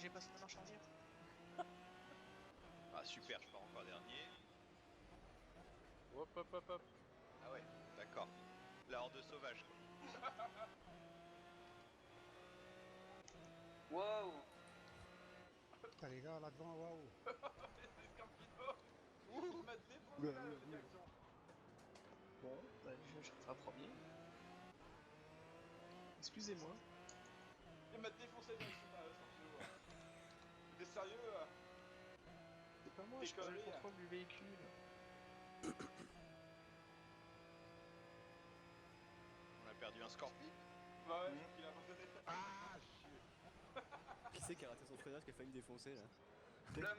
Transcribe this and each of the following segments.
j'ai passé la marche arrière. Ah super, je pars encore dernier. Hop hop hop hop. Ah ouais, d'accord. La horde sauvage quoi. Waouh. Putain les gars là devant, waouh. C'est Scorpino. Ouh. Il m'a défoncé Oula, la oula, oula. direction. Bon, bah je serai premier. Excusez-moi. Il m'a défoncé la direction, Scorpino. T'es sérieux C'est pas moi, T'es je perds le connerie, contrôle du véhicule. On a perdu un scorpion. Bah ouais, je crois qu'il a abandonné. Ah chier. Qui c'est qui a raté son freinage, qui a failli me défoncer là? Blum.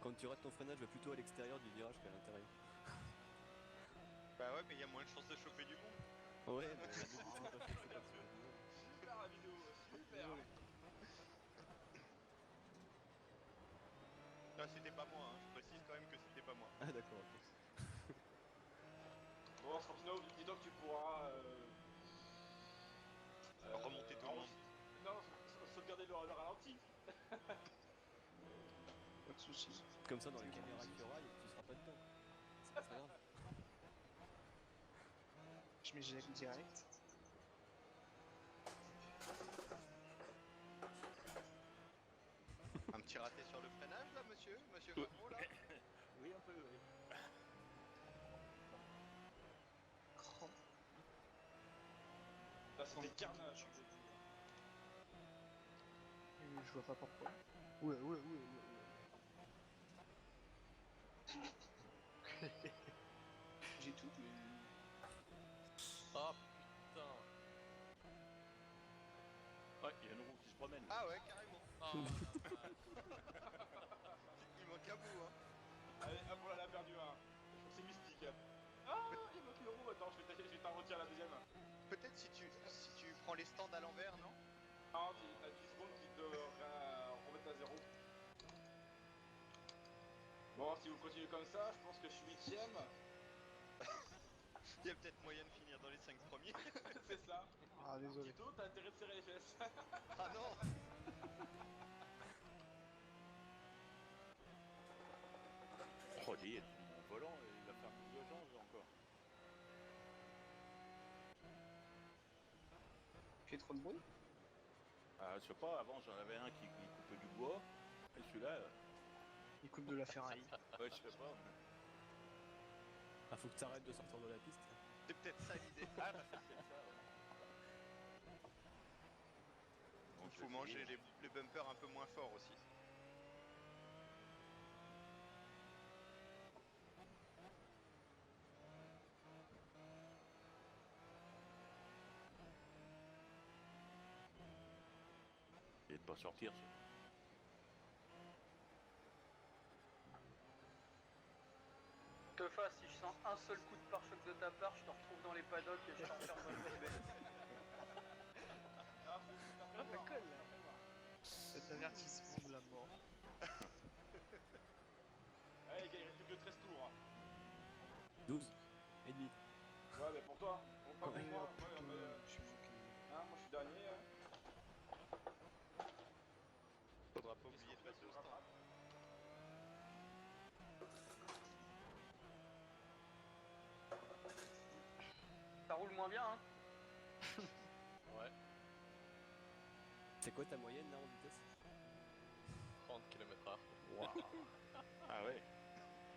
Quand tu rates ton freinage, va plutôt à l'extérieur du virage qu'à l'intérieur. Bah ouais, mais il y a moins de chances de choper du monde. Ouais, mais Super la vidéo, super. Ah, c'était pas moi, hein. Je précise quand même que c'était pas moi. Ah d'accord, ok. Bon, Scorpino, dis donc que tu pourras... Remonter tout le monde. Non, sauvegarder le ralenti. Pas de soucis. Comme ça, dans les caméras qui aura, tu seras pas dedans. C'est pas très grave. Je m'éjecte direct. Un petit raté sur le freinage là, monsieur Famo là. Oui, un peu, oui. Oh. Là, c'était carnage. Je vois pas pourquoi. Ouais. J'ai tout vu. Ah putain. Ouais, il y a une roue qui se promène. Ah ouais, carrément. Ah, Il manque un bout, hein. allez, hop, on l'a perdu un. Je crois que c'est mystique. Ah, il manque une roue. Attends, je vais t'en retirer la deuxième. Peut-être si tu prends les stands à l'envers, non? Ah, t'as 10 secondes qui te remettent à zéro. Bon, si vous continuez comme ça, je pense que je suis 8ème. Il y a peut-être moyen de finir dans les 5 premiers. C'est ça. Ah désolé. Tito, t'as intérêt de serrer les fesses. Ah non. Oh, dis, mon volant, il va faire plus d'urgence encore. Tu fais trop de bruit? Ah, je sais pas, avant j'en avais un qui coupait du bois. Et celui-là, Il coupe de la ferraille. ouais, je sais pas. Ah, faut que t'arrêtes de sortir de la piste. C'est peut-être ça l'idée. Ah, bah, c'est peut-être ça, ouais. Il faut manger les bumpers un peu moins fort aussi. Et de pas sortir, ça. Toutefois, si je sens un seul coup de pare-choc de ta part, je te retrouve dans les paddocks et je t'enferme dans le bébé. Ah, La colle là. Cet avertissement de la mort. Allez, les gars, il reste plus que 13 tours. Hein. 12 et demi. Ouais, mais pour toi. Pas pour Ouais, moi. Putain, Moi, je suis moqué. hein, moi, je suis dernier. Hein. Faudra pas oublier de passer au stand. Ça roule moins bien, hein. Ouais. C'est quoi ta moyenne là en vitesse? 30 km/h. Waouh. Ah ouais.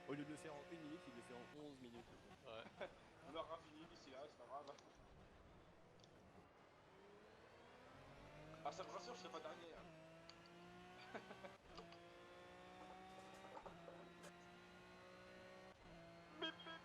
Au lieu de le faire en 1 minute, il le fait en 11 minutes. Ouais. On aura fini d'ici là, c'est pas grave. Ah, ça me rassure, je serai pas dernier. Hein. Bip, bip.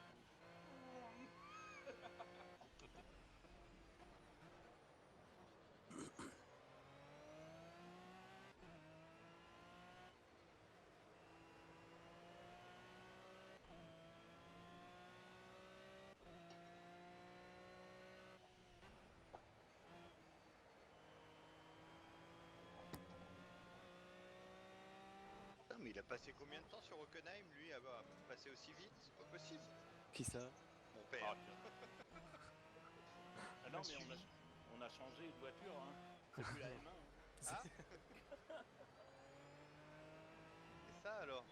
Putain, mais il a passé combien de temps sur Hockenheim, lui, à passer aussi vite? C'est pas possible. Qui ça? Mon père. Ah non, mais on a changé de voiture, hein. C'est plus la M1. Ah C'est ça alors.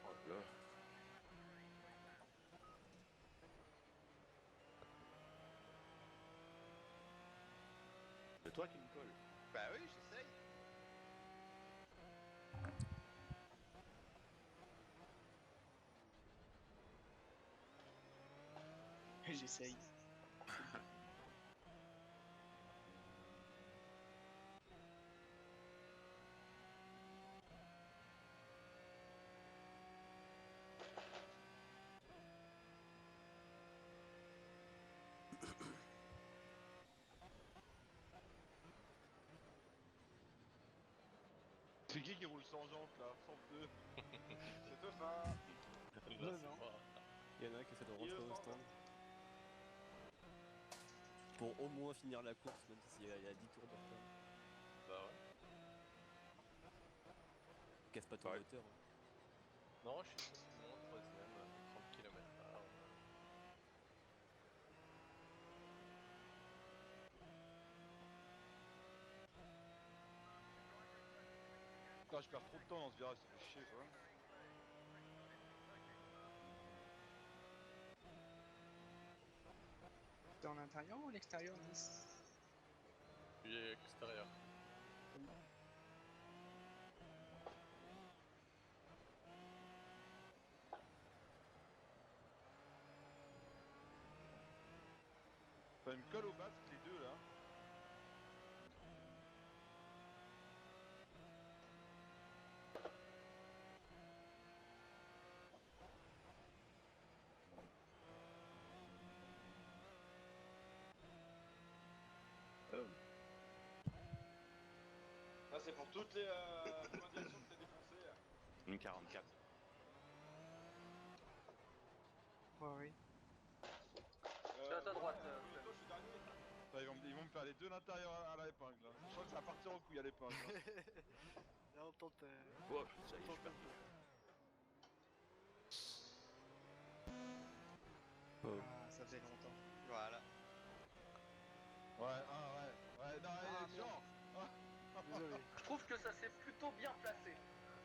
Oh là. C'est toi qui me colle. Bah oui, j'essaye. J'essaye. C'est qui roule sans jante là, sans pneus? C'est Teufa. Là, Non, c'est non. moi. Il y en a un qui essaie de Il rentrer est au au stand. Pour au moins finir la course, même s'il y a 10 tours de retard. Bah ouais. Casse pas ton Ouais. moteur. Hein. Non, je suis facilement 3ème, 30 km/h. Putain, je perds trop de temps dans ce virage, ça fait chier quoi. T'es en intérieur ou à l'extérieur, Nice? Puis extérieur. Ça me colle au basque les deux là. Là c'est pour toutes les points d'action que t'as défoncé. Une 44. Ouais, oui. C'est à ta droite, Toi, je suis dernier. Putain, ils vont me faire les deux l'intérieur à l'épingle. Là. Je crois que ça va partir en couille à l'épingle. Hein. Là, on tente. Oh, ça y est, je perds tout. Ah, ça faisait longtemps. Voilà. Ouais, ouais. Non, Ah, genre. Désolé. Je trouve que ça s'est plutôt bien placé.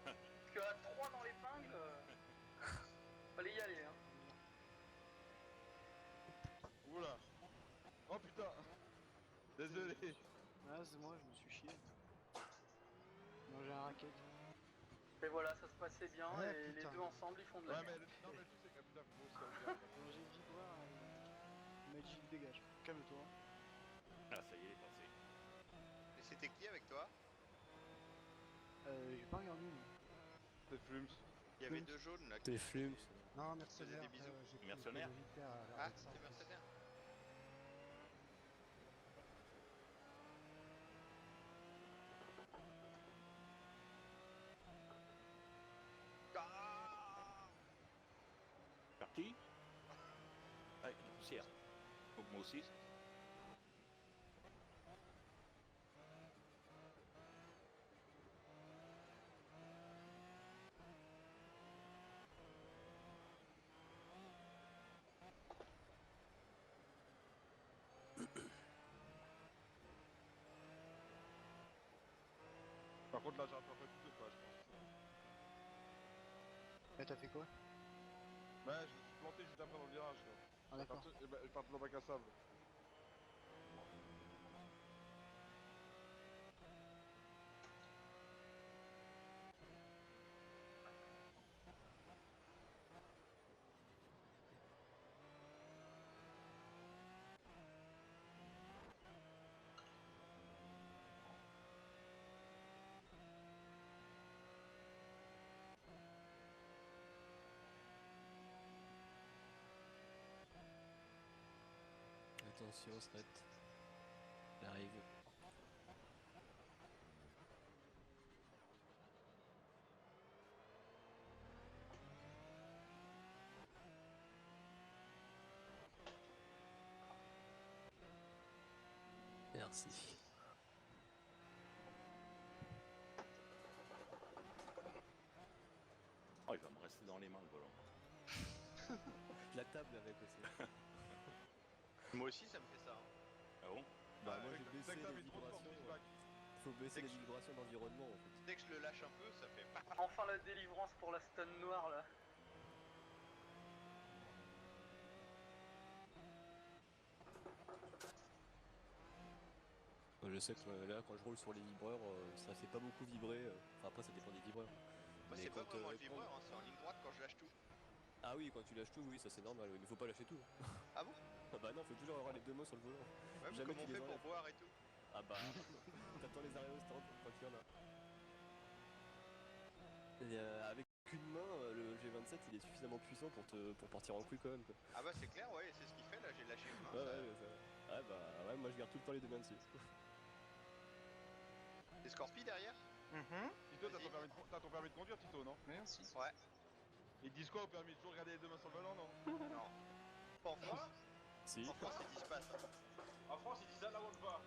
Parce qu'à 3 dans l'épingle, fallait y aller. Hein. Oula. Oh putain. Désolé. Ah, c'est moi, je me suis chié. Non, j'ai un racket. Et voilà, ça se passait bien Ouais, et les putain. deux ensemble ils font de la Ouais, merde. mais non, mais le truc c'est que putain, faut se calmer. Quand j'ai dit voir, Magic dégage. Calme-toi. Ah, ça y est, il est passé. Et c'était qui avec toi? J'ai pas regardé, moi. C'est Flums. Il y avait deux jaunes là. T'es flume. Non, mercenaire. des bisous. J'ai pris Mercenaire. le militaire à Ah, avec ça. c'était mercenaire. Ah Parti. Avec la poussière. Donc moi aussi. Par contre, là, j'ai un peu fait tout de pas, je pense. Mais t'as fait quoi? Ouais, je me suis planté juste après dans le virage. Là. Ah, d'accord. Je partais dans le bac à sable. Attention, Sret. Il arrive. Merci. Oh, il va me rester dans les mains le volant. La table avec aussi. Moi aussi, ça me fait ça. Hein. Ah bon? Bah, Ah, moi dès j'ai que- baissé dès que t'as les mis trop de force vibrations. feedback. Faut baisser Dès les que je- vibrations d'environnement en fait. Dès que je le lâche un peu, ça fait. Enfin la délivrance pour la stun noire là. Je sais que là quand je roule sur les vibreurs, ça fait pas beaucoup vibrer. Enfin après ça dépend des vibreurs. Moi, Mais c'est pas quand, vraiment le quand- vibreur, hein, c'est en ligne droite quand je lâche tout. Ah oui, quand tu lâches tout, oui, ça c'est normal. Il ne faut pas lâcher tout. Ah bon? Ah bah non, faut toujours avoir les deux mains sur le volant. Ouais, mais Jamais comment tu on les fait pour enlèves. boire et tout? Ah bah, t'attends les arrêts au stand quand il y en a. Et avec une main, le G27 il est suffisamment puissant pour partir en couille quand même quoi. Ah bah c'est clair, ouais, c'est ce qu'il fait là, j'ai lâché une main. Ouais, ça- ouais, ah bah ouais, moi je garde tout le temps les deux mains dessus. C'est Scorpi derrière? Tito, t'as Vas-y. t'as ton permis de conduire, Tito, non? Merci. Ouais. Ils disent quoi au permis? Toujours garder les deux mains sur le volant, non? Non. Pas en France. Si. En France, ils disent pas ça. En France, ils disent Allah Akbar.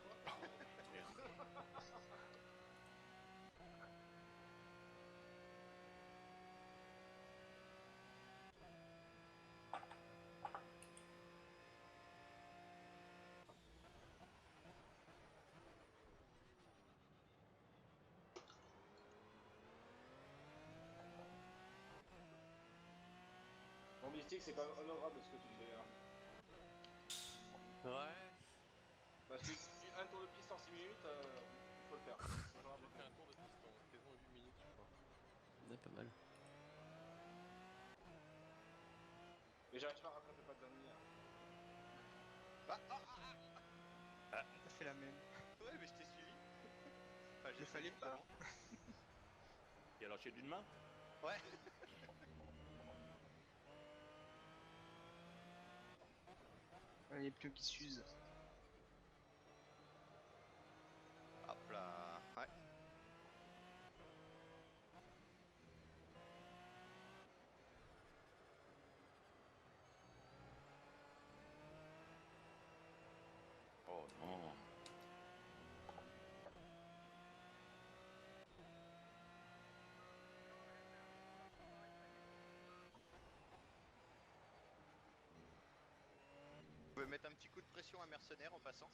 Mon mystique, c'est quand même honorable ce que tu fais. Hein. Ouais. Parce que un tour de piste en 6 minutes, il faut le faire. J'ai fait un tour de piste en quasiment 8 minutes, je crois. Ouais, pas mal. Mais j'arrive pas à rattraper pas de dernier. Bah, T'as fait la même. ouais, mais je t'ai suivi. Enfin, Il fallait pas. évidemment. Il a lâché d'une main? Ouais. Les pneus qui s'usent. Hop là. Ouais. Oh non. Vous pouvez mettre un petit coup de pression à Mercenaire en passant?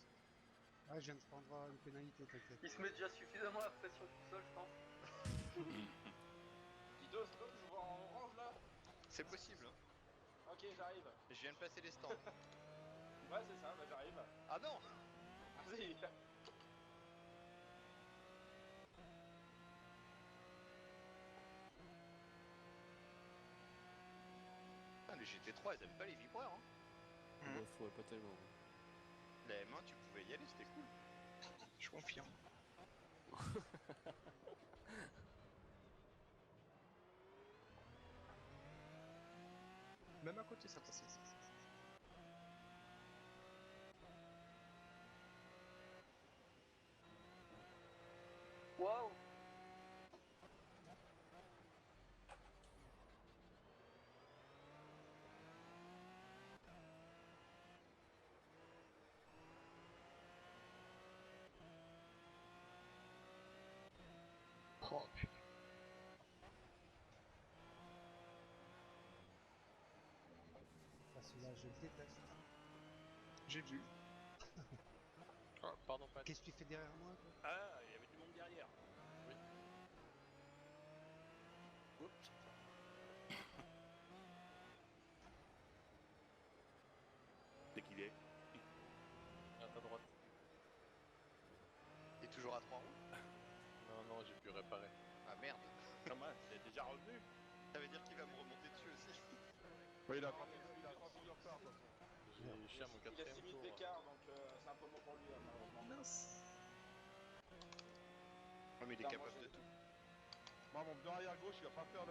Ah, je viens de prendre une pénalité, t'inquiète. Il se met déjà suffisamment la pression tout seul, je pense. Tito, c'est toi que je vois en orange là? C'est possible, hein. Ok, j'arrive. Je viens de passer les stands. Ouais, c'est ça, bah j'arrive. Ah non! Vas-y. Putain, les GT3, elles aiment pas les vibreurs, hein. Bof, ouais, pas tellement. La M1, tu pouvais y aller, c'était cool. Je confirme. Même à côté, ça passait. Waouh. Oh putain. Ah, celui-là, je le déteste. J'ai vu. Ah, pardon, pas. Qu'est-ce que tu fais derrière moi, toi? Ah, il y avait du monde derrière. Oui. Oups. Dès qu'il est. À ta droite. T'es toujours à 3 roues? Non, non, j'ai pu réparer. Ah merde. Comment? T'es déjà revenu? Ça veut dire qu'il va me remonter dessus aussi. Ouais, il a 30 minutes de retard, de toute façon. J'ai cher mon Il a 6 quatrième minutes tour. d'écart, donc c'est un peu bon pour lui, hein, malheureusement. Mince. Ouais, mais il est Putain, moi, capable de j'ai- tout. Moi, mon pneu arrière gauche, il va pas faire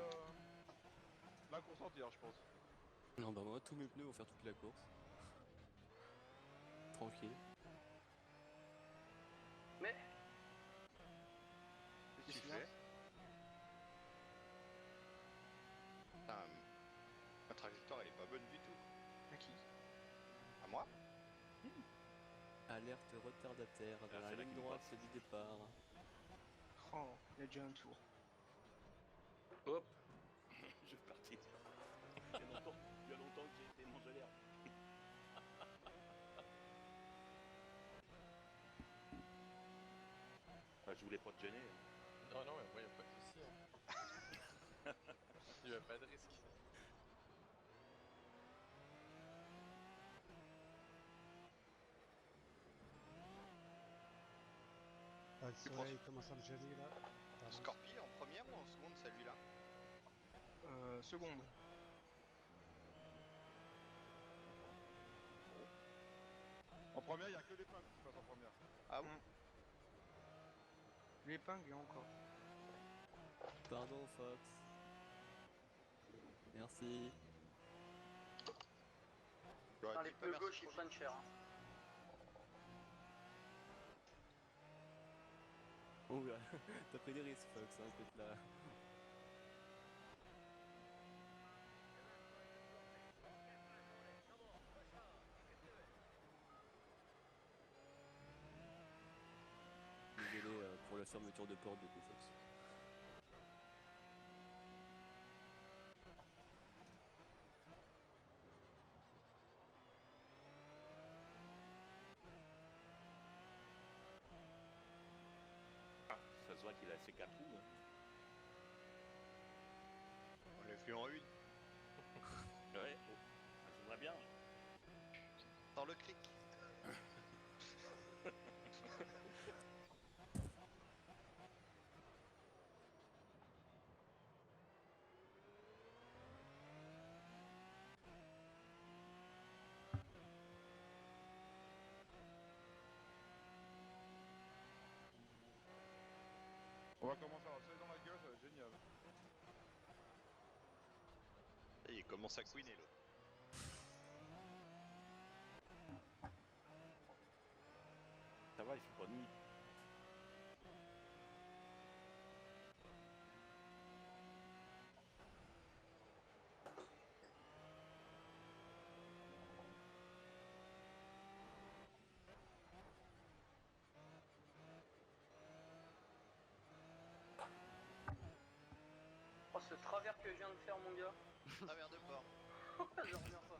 la course entière, je pense. Non, bah moi, tous mes pneus vont faire toute la course. Tranquille. Mais Qu'est-ce que tu fais? Putain, ma trajectoire elle est pas bonne du tout. À qui? À moi? Alerte retardataire dans Ah, la c'est là ligne qu'il droite passe. du départ. Oh, il y a déjà un tour. Hop. Je suis parti. Il y a longtemps, je voulais pas te gêner. Non, non, mais moi, y'a pas de soucis. Hein. Y'a pas de risque. Ah, le soleil commence à me gêner là. Pardon. Scorpion en première ou en seconde, celui-là? Seconde. En première, il y a que les punks qui passent en première. Ah bon? L'épingle encore. Pardon, Fox. Merci. J'aurais Putain, dit les pas pneus merci gauche ils trop prennent vite. cher. Hein. Oh là, t'as pris des risques, Fox, hein, peut-être là. Désolé pour la fermeture de porte, du coup, Fox. Ah, ça se voit qu'il a ses 4 roues. Hein. On l'a fait en une. Ouais, oh, j'aimerais bien. Dans le cric. On va commencer à le dans la gueule, ça va être génial. Et il commence à couiner l'autre. Ça va, il fait pas de nuit. Oh, ce travers que je viens de faire, mon gars. Travers de port. Je reviens pas.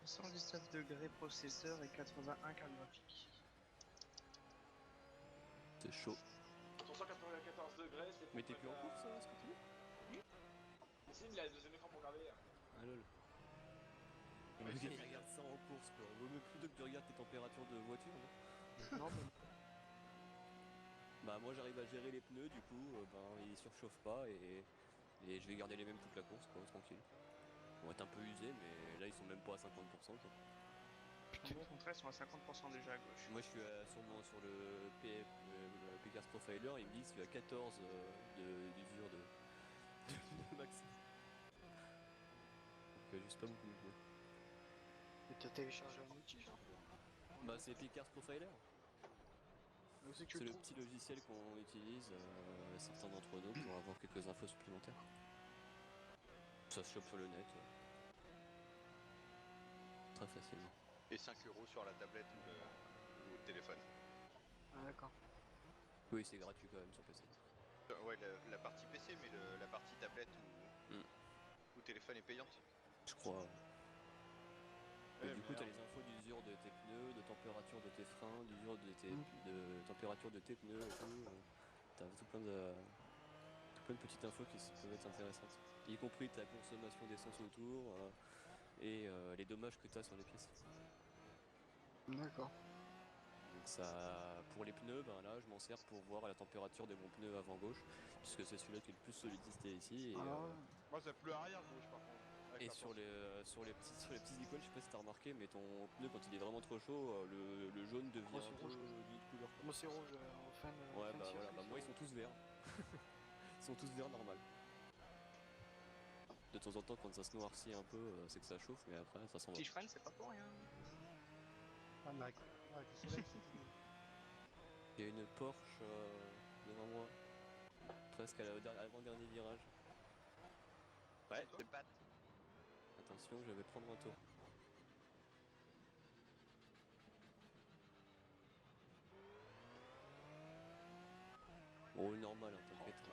117 degrés processeur et 81 carte graphique. C'est chaud. Sur 194 degrés, c'est. Mais t'es plus en course, Scotty? Si, il a le deuxième écran pour regarder. Ah lol. Ouais, Le c'est gars, il fait. regarde ça en course, quoi. Vaut mieux plutôt que tu regardes tes températures de voiture, non? Non, mais Bah moi j'arrive à gérer les pneus, du coup, ben ils surchauffent pas et je vais garder les mêmes toute la course, quoi, tranquille. Ils vont être un peu usés, mais là ils sont même pas à 50%, quoi. au contraire, ils sont à 50% déjà à gauche. Moi je suis sur le PCARS Profiler, ils me disent qu'il y a 14 d'usure de max. Donc juste pas beaucoup de pneus. Et t'as téléchargé un outil, genre? Bah c'est PCARS Profiler. Où c'est que tu C'est le le trouves? petit logiciel qu'on utilise, certains d'entre nous, pour avoir quelques infos supplémentaires. Ça se chope sur le net, très facilement. Et 5 € sur la tablette ou le téléphone. Ah, d'accord. Oui, c'est gratuit quand même sur PC. Ouais, la partie PC, mais la partie tablette Mm. ou téléphone est payante. Je crois. Eh, Et du coup, t'as merde. les infos d'usure de tes pneus, de température de tes freins, d'usure de température de tes pneus et tout. T'as tout plein de petites infos qui peuvent être intéressantes. Y compris ta consommation d'essence autour et les dommages que t'as sur les pièces. D'accord. Donc ça, pour les pneus, ben là, je m'en sers pour voir la température de mon pneu avant gauche, puisque c'est celui-là qui est le plus solidité ici. Et, Moi, c'est plus arrière gauche par contre. avec et la sur porte. les petits icônes, je sais pas si t'as remarqué, mais ton pneu quand il est vraiment trop chaud, le jaune devient Moi, c'est un peu rouge, d'une autre couleur, quoi. Moi, c'est rouge en fin de. Ouais, fin de bah voilà, circuit, bah c'est moi ils rouge. sont tous verts. Ils sont tous verts normal. De temps en temps, quand ça se noircit un peu, c'est que ça chauffe, mais après ça s'en va. Si je freine, c'est pas pour rien. Ah, mais avec le soleil, c'est fini. Il y a une Porsche devant moi, presque à l'avant-dernier virage. Ouais, c'est Pat. Attention, je vais prendre un tour. Oh, normal, hein, t'inquiète.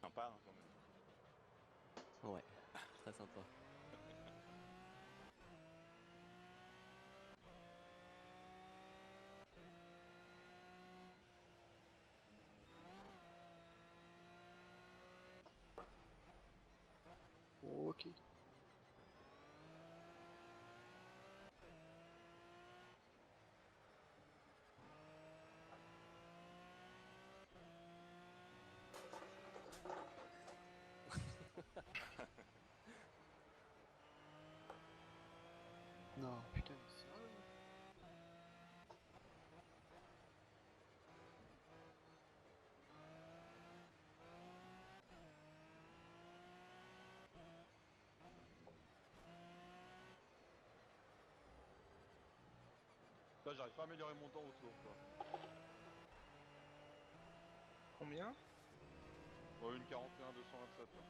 sympa hein, quand même. Ouais, très sympa. Ok. Non, putain, mais sérieux? Là, j'arrive pas à améliorer mon temps au tour, quoi. Combien? Ouais, une 41, 227. Là.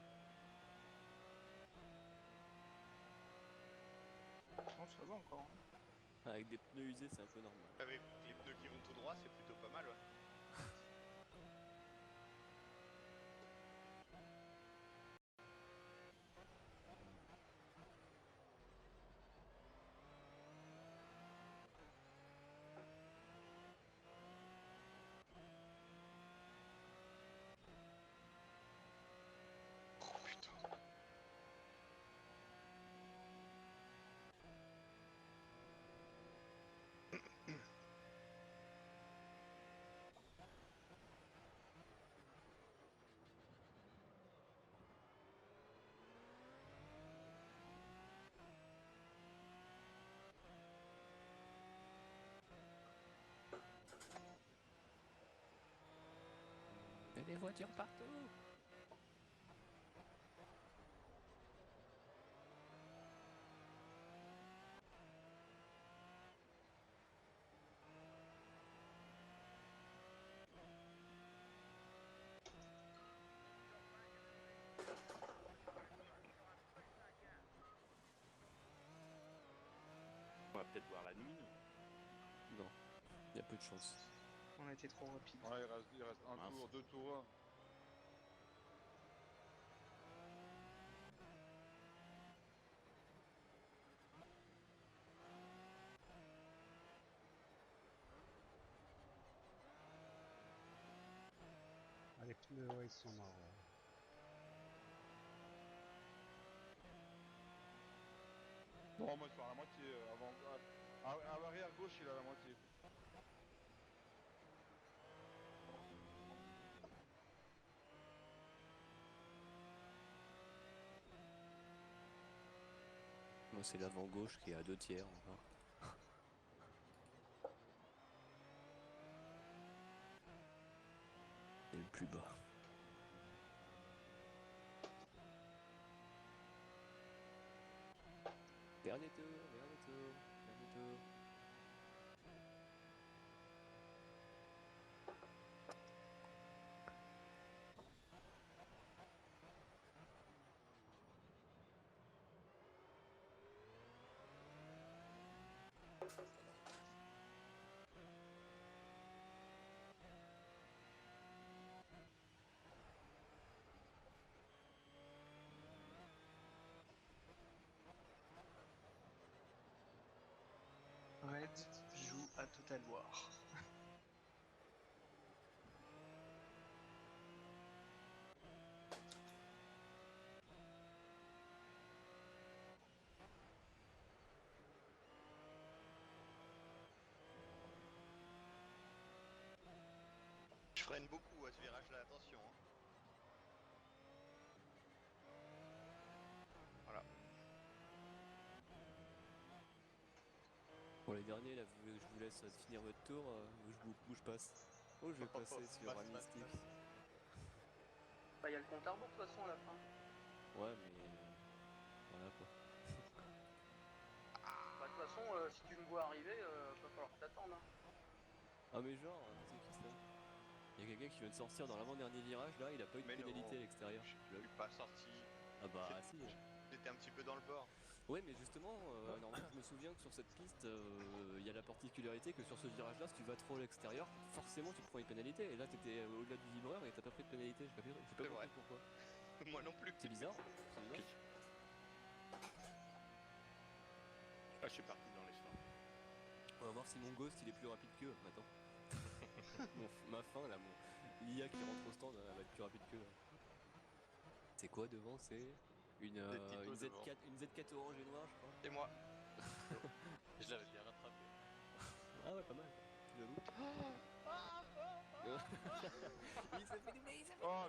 Non, ça va encore. Hein. Avec des pneus usés, c'est un peu normal. Avec les pneus qui vont tout droit, c'est plutôt pas mal, ouais. Oh putain. Et les voitures partout. On va peut-être voir la nuit, nous. Non, il y a peu de chance. On a été trop rapide. Ouais, il reste un Mince. tour, 2 tours. Ah, les pneus, ouais, ils sont morts. Ouais. Non, moi, sur la moitié. Avant, à l'arrière gauche, il est à la moitié. Moi, c'est l'avant gauche qui est à 2 tiers encore. Et le plus bas. Dernier tour, dernier tour, dernier tour. Red joue à Total War. Je freine beaucoup à ce virage-là, attention. Hein. Voilà. Bon, les derniers, là, vous voulez que je vous laisse finir votre tour où je passe. Oh, je vais passer sur Passe, un passe, mystique. passe. Bah, il y a le compte à rebours de toute façon à la fin. Ouais, mais. Voilà quoi. Bah, de toute façon, si tu me vois arriver, va falloir que t'attendes. Hein. Ah, mais genre, c'est qui ça? Il y a quelqu'un qui vient de sortir dans l'avant-dernier virage, là, il a pas eu de Mais pénalité non, à l'extérieur. je suis pas sorti. Ah bah, si. J'étais un petit peu dans le bord. Ouais, mais justement, normalement, je me souviens que sur cette piste, il y a la particularité que sur ce virage-là, si tu vas trop à l'extérieur, forcément tu te prends une pénalité. Et là, t'étais au-delà du vibreur et t'as pas pris de pénalité. J'ai pas C'est compris vrai. pourquoi. Moi non plus. C'est bizarre. C'est bizarre. Ah, je suis parti dans les champs. On va voir si mon ghost il est plus rapide qu'eux maintenant. Ma fin là, l'IA qui rentre au stand va être plus rapide qu'eux. C'est quoi devant? C'est une, typos devant. une Z4 orange et noire, je crois. C'est moi. Je l'avais bien rattrapé. Ah ouais, pas mal. J'avoue. Il s'est fait doubler, il s'est fait Oh,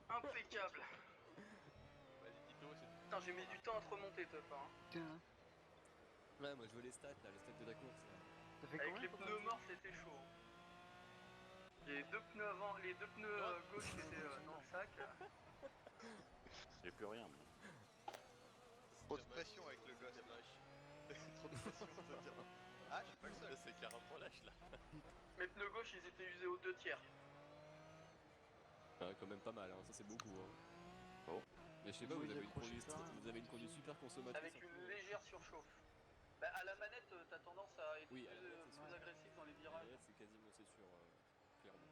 Impeccable. Vas-y, Tito, c'est Putain, j'ai mis du temps à te remonter, Teuf. Hein. Putain, Ouais, moi je veux les stats là, les stats de la course là. ça fait Avec combien les pour pneus morts, c'était chaud. Les deux pneus avant, les deux pneus gauche qui étaient dans le sac. J'ai plus rien. moi. Trop de pression avec le gosse. Trop de pression, c'est-à-dire. Ah, je suis pas le seul. Là, c'est carrément lâche là. Mes pneus gauche, ils étaient usés aux 2/3. Ouais, quand même pas mal, hein. Ça c'est beaucoup. Hein. Bon. Mais je sais pas, Ils vous ont avez, une accroché conduite, ça, vous avez une conduite super consommatrice. Avec un une peu. légère surchauffe. Bah, à la manette, t'as tendance à être Oui, à la manette, c'est plus sûr. agressif dans les La virages. manette c'est quasiment, c'est sûr, clairement.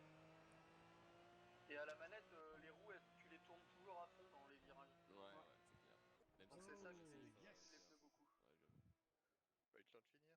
Et à la manette, les roues, tu les tournes toujours à fond dans les virages. Ouais, c'est clair. Même Donc si c'est ça qui c'est utilise ça, les c'est pneus beaucoup. Ouais, j'avoue. Pas eu le temps de finir.